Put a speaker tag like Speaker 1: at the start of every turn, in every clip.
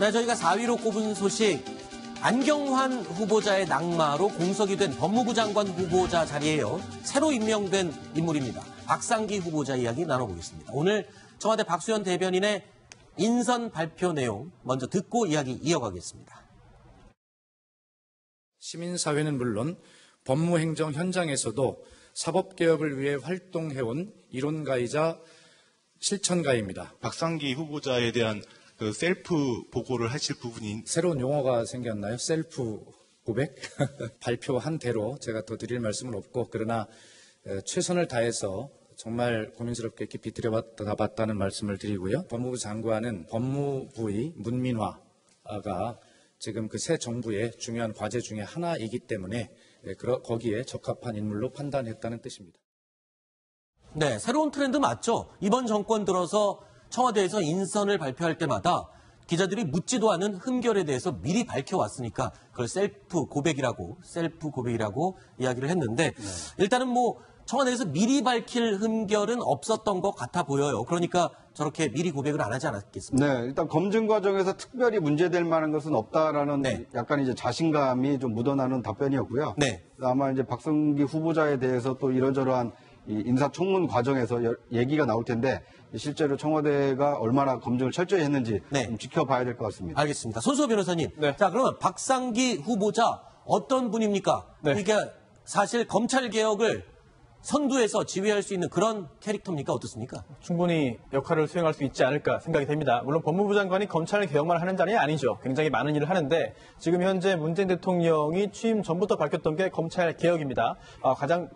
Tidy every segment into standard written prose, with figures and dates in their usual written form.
Speaker 1: 네, 저희가 4위로 꼽은 소식, 안경환 후보자의 낙마로 공석이 된 법무부 장관 후보자 자리에요. 새로 임명된 인물입니다. 박상기 후보자 이야기 나눠보겠습니다. 오늘 청와대 박수현 대변인의 인선 발표 내용 먼저 듣고 이야기 이어가겠습니다.
Speaker 2: 시민사회는 물론 법무행정 현장에서도 사법개혁을 위해 활동해온 이론가이자 실천가입니다.
Speaker 3: 박상기 후보자에 대한 그 셀프 보고를 하실 부분이
Speaker 2: 새로운 용어가 생겼나요? 셀프 고백? 발표한 대로 제가 더 드릴 말씀은 없고, 그러나 최선을 다해서 정말 고민스럽게 깊이 들여다봤다는 말씀을 드리고요. 법무부 장관은 법무부의 문민화가 지금 그 새 정부의 중요한 과제 중에 하나이기 때문에 거기에 적합한 인물로 판단했다는 뜻입니다.
Speaker 1: 네, 새로운 트렌드 맞죠? 이번 정권 들어서 청와대에서 인선을 발표할 때마다 기자들이 묻지도 않은 흠결에 대해서 미리 밝혀왔으니까 그걸 셀프 고백이라고 이야기를 했는데 일단은 청와대에서 미리 밝힐 흠결은 없었던 것 같아 보여요. 그러니까 저렇게 미리 고백을 안 하지 않았겠습니까?
Speaker 4: 네, 일단 검증 과정에서 특별히 문제될 만한 것은 없다라는 약간 이제 자신감이 좀 묻어나는 답변이었고요.
Speaker 1: 네.
Speaker 4: 아마 이제 박상기 후보자에 대해서 또 이러저러한 이 인사청문 과정에서 얘기가 나올 텐데 실제로 청와대가 얼마나 검증을 철저히 했는지 좀 지켜봐야 될 것 같습니다.
Speaker 1: 알겠습니다. 손수호 변호사님. 자, 그러면 박상기 후보자 어떤 분입니까? 그러니까 사실 검찰개혁을 선두에서 지휘할 수 있는 그런 캐릭터입니까? 어떻습니까?
Speaker 5: 충분히 역할을 수행할 수 있지 않을까 생각이 됩니다. 물론 법무부 장관이 검찰 개혁만 하는 자리는 아니죠. 굉장히 많은 일을 하는데 지금 현재 문재인 대통령이 취임 전부터 밝혔던 게 검찰 개혁입니다.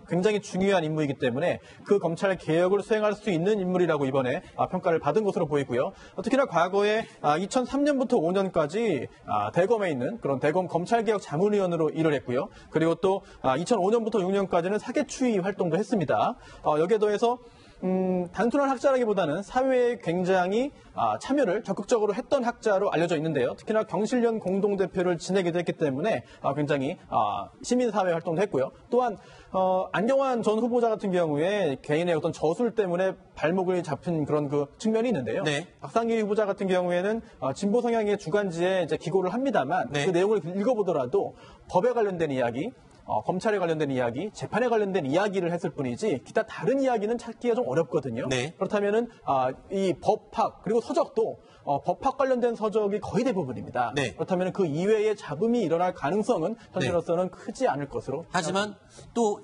Speaker 5: 굉장히 중요한 임무이기 때문에 그 검찰 개혁을 수행할 수 있는 인물이라고 이번에 평가를 받은 것으로 보이고요. 특히나 과거에 2003년부터 5년까지 대검에 있는 그런 대검 검찰개혁 자문위원으로 일을 했고요. 그리고 또 2005년부터 6년까지는 사개추위 활동도 했습니다. 여기에 더해서 단순한 학자라기보다는 사회에 굉장히 참여를 적극적으로 했던 학자로 알려져 있는데요. 특히나 경실련 공동대표를 지내기도 했기 때문에 굉장히 시민사회 활동도 했고요. 또한 안경환 전 후보자 같은 경우에 개인의 어떤 저술 때문에 발목을 잡힌 그런 그 측면이 있는데요. 박상기 후보자 같은 경우에는 진보 성향의 주간지에 이제 기고를 합니다만 그 내용을 읽어보더라도 법에 관련된 이야기, 검찰에 관련된 이야기, 재판에 관련된 이야기를 했을 뿐이지 기타 다른 이야기는 찾기가 좀 어렵거든요. 그렇다면은 이 법학 그리고 서적도 법학 관련된 서적이 거의 대부분입니다. 그렇다면 그 이외의 잡음이 일어날 가능성은 현재로서는 크지 않을 것으로.
Speaker 1: 하지만 또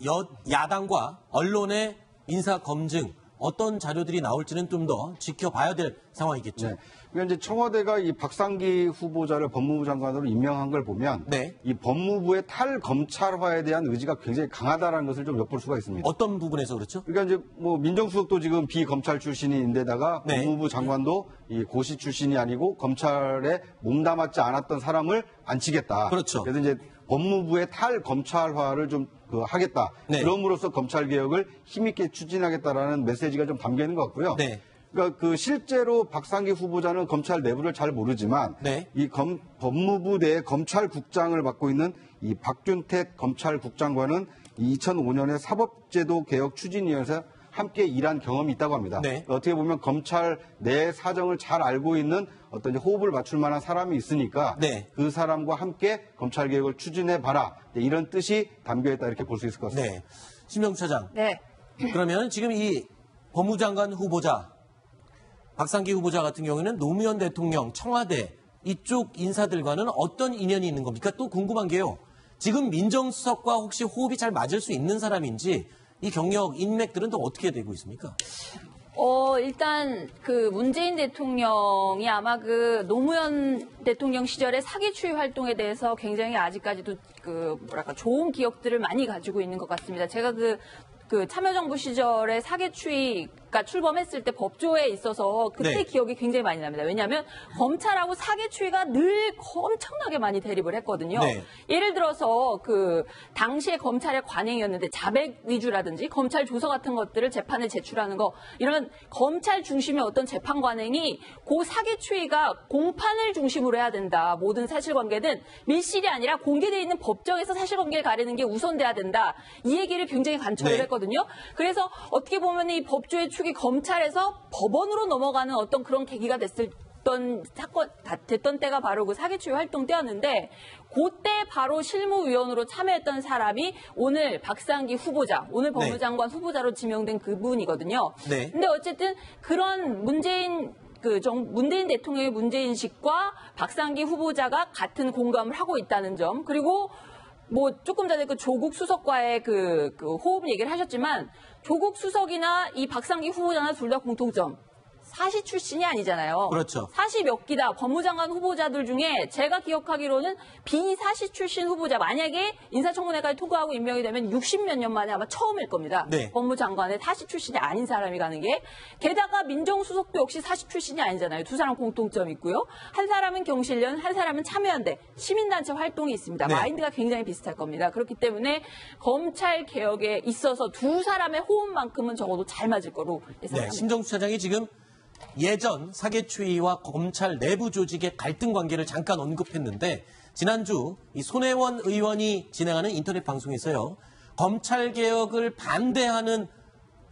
Speaker 1: 야당과 언론의 인사 검증 어떤 자료들이 나올지는 좀 더 지켜봐야 될 상황이겠죠.
Speaker 4: 그러니까 이제 청와대가 이 박상기 후보자를 법무부 장관으로 임명한 걸 보면 이 법무부의 탈검찰화에 대한 의지가 굉장히 강하다라는 것을 좀 엿볼 수가 있습니다.
Speaker 1: 어떤 부분에서 그렇죠?
Speaker 4: 그러니까 이제 민정수석도 지금 비검찰 출신인데다가 법무부 장관도 이 고시 출신이 아니고 검찰에 몸담았지 않았던 사람을 앉히겠다.
Speaker 1: 그렇죠.
Speaker 4: 그래서 이제 법무부의 탈검찰화를 좀 하겠다. 그럼으로써 검찰개혁을 힘있게 추진하겠다라는 메시지가 좀 담겨 있는 것 같고요. 그러니까 실제로 박상기 후보자는 검찰 내부를 잘 모르지만 이 법무부 내 검찰국장을 맡고 있는 이 박준택 검찰국장과는 2005년에 사법제도 개혁 추진위원회에서 함께 일한 경험이 있다고 합니다. 어떻게 보면 검찰 내 사정을 잘 알고 있는 어떤 호흡을 맞출 만한 사람이 있으니까 그 사람과 함께 검찰개혁을 추진해봐라. 이런 뜻이 담겨있다 이렇게 볼 수 있을 것 같습니다.
Speaker 1: 신명주 차장. 그러면 지금 이 법무부 장관 후보자 박상기 후보자 같은 경우에는 노무현 대통령, 청와대 이쪽 인사들과는 어떤 인연이 있는 겁니까? 또 궁금한 게요. 지금 민정수석과 혹시 호흡이 잘 맞을 수 있는 사람인지 이 경력, 인맥들은 또 어떻게 되고 있습니까?
Speaker 6: 일단 그 문재인 대통령이 아마 그 노무현 대통령 시절의 사기추위 활동에 대해서 굉장히 아직까지도 좋은 기억들을 많이 가지고 있는 것 같습니다. 제가 그 참여정부 시절에 사개추위가 출범했을 때 법조에 있어서 그때 기억이 굉장히 많이 납니다. 왜냐하면 검찰하고 사개추위가 늘 엄청나게 많이 대립을 했거든요. 예를 들어서 그 당시에 검찰의 관행이었는데 자백 위주라든지 검찰 조서 같은 것들을 재판에 제출하는 거 이런 검찰 중심의 어떤 재판 관행이 그 사개추위가 공판을 중심으로 해야 된다. 모든 사실관계는 밀실이 아니라 공개되어 있는 법정에서 사실관계를 가리는 게 우선돼야 된다. 이 얘기를 굉장히 관철을 했거든요. 그래서 어떻게 보면 이 법조의 축이 검찰에서 법원으로 넘어가는 어떤 그런 계기가 됐을 됐던 때가 바로 그 사기추이 활동 때였는데 그때 바로 실무위원으로 참여했던 사람이 오늘 박상기 후보자, 오늘 법무장관 후보자로 지명된 그분이거든요. 네. 근데 어쨌든 그런 문재인 대통령의 문제인식과 박상기 후보자가 같은 공감을 하고 있다는 점, 그리고 뭐 조금 전에 그 조국 수석과의 그 호흡 얘기를 하셨지만 조국 수석이나 이 박상기 후보자나 둘 다 공통점. 사시 출신이 아니잖아요.
Speaker 1: 그렇죠.
Speaker 6: 사시 몇 기다. 법무장관 후보자들 중에 제가 기억하기로는 비사시 출신 후보자, 만약에 인사청문회까지 통과하고 임명이 되면 60몇 년 만에 아마 처음일 겁니다. 네. 법무장관에 사시 출신이 아닌 사람이 가는 게. 게다가 민정수석도 역시 사시 출신이 아니잖아요. 두 사람 공통점이 있고요. 한 사람은 경실련, 한 사람은 참여연대, 시민단체 활동이 있습니다. 네. 마인드가 굉장히 비슷할 겁니다. 그렇기 때문에 검찰 개혁에 있어서 두 사람의 호흡만큼은 적어도 잘 맞을 거로 예상합니다.
Speaker 1: 네. 심정수 차장이 지금 예전 사개추위와 검찰 내부 조직의 갈등 관계를 잠깐 언급했는데 지난주 이 손혜원 의원이 진행하는 인터넷 방송에서요. 검찰 개혁을 반대하는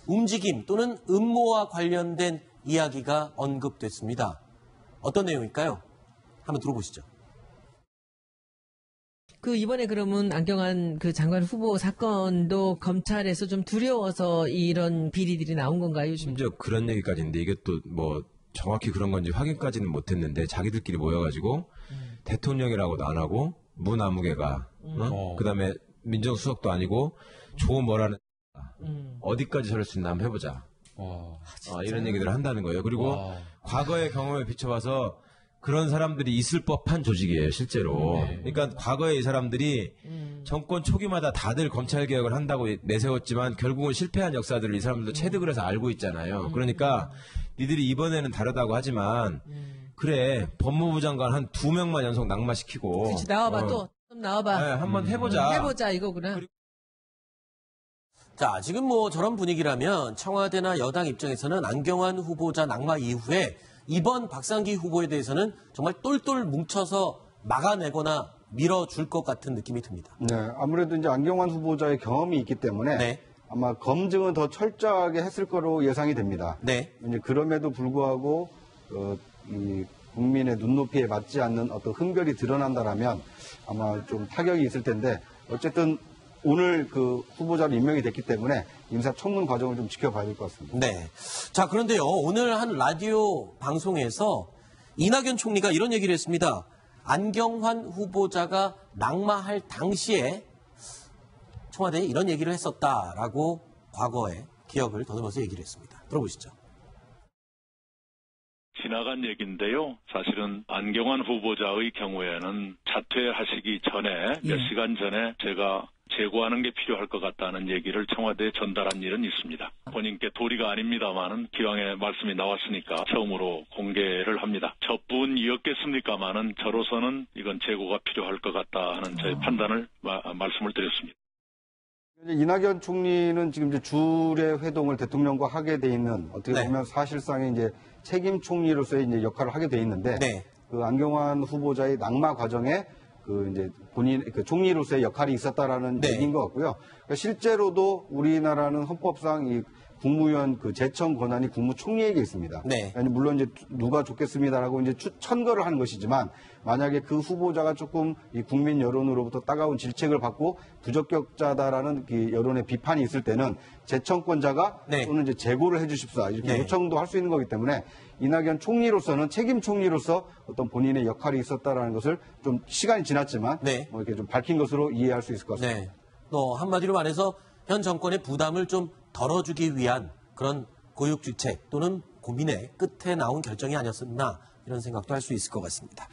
Speaker 1: 움직임 또는 음모와 관련된 이야기가 언급됐습니다. 어떤 내용일까요? 한번 들어보시죠.
Speaker 7: 그 이번에 그러면 안경환 그 장관 후보 사건도 검찰에서 좀 두려워서 이런 비리들이 나온 건가요?
Speaker 8: 심지어 그런 얘기까지 있는데 이게 또 뭐 정확히 그런 건지 확인까지는 못했는데 자기들끼리 모여가지고 대통령이라고도 안 하고 무나무개가 그다음에 민정수석도 아니고 조뭐라는 어디까지 저럴 수 있나 한번 해보자. 이런 얘기들을 한다는 거예요. 그리고 과거의 경험에 비춰봐서 그런 사람들이 있을 법한 조직이에요, 실제로. 그러니까 과거에 이 사람들이 정권 초기마다 다들 검찰 개혁을 한다고 내세웠지만 결국은 실패한 역사들을 이 사람들도 체득을 해서 알고 있잖아요. 그러니까 니들이 이번에는 다르다고 하지만 그래, 법무부 장관 한 2명만 연속 낙마시키고.
Speaker 7: 그렇지, 나와봐 또. 좀 나와봐.
Speaker 8: 네, 한번 해보자.
Speaker 7: 해보자 이거구나.
Speaker 1: 자, 지금 뭐 저런 분위기라면 청와대나 여당 입장에서는 안경환 후보자 낙마 이후에 이번 박상기 후보에 대해서는 정말 똘똘 뭉쳐서 막아내거나 밀어줄 것 같은 느낌이 듭니다.
Speaker 4: 네, 아무래도 이제 안경환 후보자의 경험이 있기 때문에 아마 검증은 더 철저하게 했을 거로 예상이 됩니다. 네. 이제 그럼에도 불구하고 이 국민의 눈높이에 맞지 않는 어떤 흠결이 드러난다라면 아마 좀 타격이 있을 텐데 어쨌든 오늘 그 후보자로 임명이 됐기 때문에 인사청문 과정을 좀 지켜봐야 될 것 같습니다.
Speaker 1: 네. 자, 그런데요. 오늘 한 라디오 방송에서 이낙연 총리가 이런 얘기를 했습니다. 안경환 후보자가 낙마할 당시에 청와대에 이런 얘기를 했었다라고 과거에 기억을 더듬어서 얘기를 했습니다. 들어보시죠.
Speaker 9: 지나간 얘기인데요. 사실은 안경환 후보자의 경우에는 자퇴하시기 전에 몇 시간 전에 제가 재고하는 게 필요할 것 같다는 얘기를 청와대에 전달한 일은 있습니다. 본인께 도리가 아닙니다만은 기왕에 말씀이 나왔으니까 처음으로 공개를 합니다. 저뿐이었겠습니까마는 저로서는 이건 재고가 필요할 것 같다 하는 저의 판단을 말씀을 드렸습니다.
Speaker 4: 이낙연 총리는 지금 이제 주례 회동을 대통령과 하게 돼 있는 어떻게 보면 사실상의 이제 책임 총리로서의 이제 역할을 하게 돼 있는데 그 안경환 후보자의 낙마 과정에 그 이제 본인 그 총리로서의 역할이 있었다라는 얘기인 것 같고요. 그러니까 실제로도 우리나라는 헌법상 이 국무위원 그 제청 권한이 국무총리에게 있습니다. 물론 이제 누가 좋겠습니다라고 이제 천거를 하는 것이지만 만약에 그 후보자가 조금 이 국민 여론으로부터 따가운 질책을 받고 부적격자다라는 그 여론의 비판이 있을 때는 제청권자가 또는 이제 재고를 해주십사 이렇게 요청도 할 수 있는 거기 때문에 이낙연 총리로서는 책임 총리로서 어떤 본인의 역할이 있었다라는 것을 좀 시간이 지났지만 뭐 이렇게 좀 밝힌 것으로 이해할 수 있을 것 같습니다.
Speaker 1: 또 한마디로 말해서 현 정권의 부담을 좀 덜어주기 위한 그런 고육지책 또는 고민의 끝에 나온 결정이 아니었나 이런 생각도 할 수 있을 것 같습니다.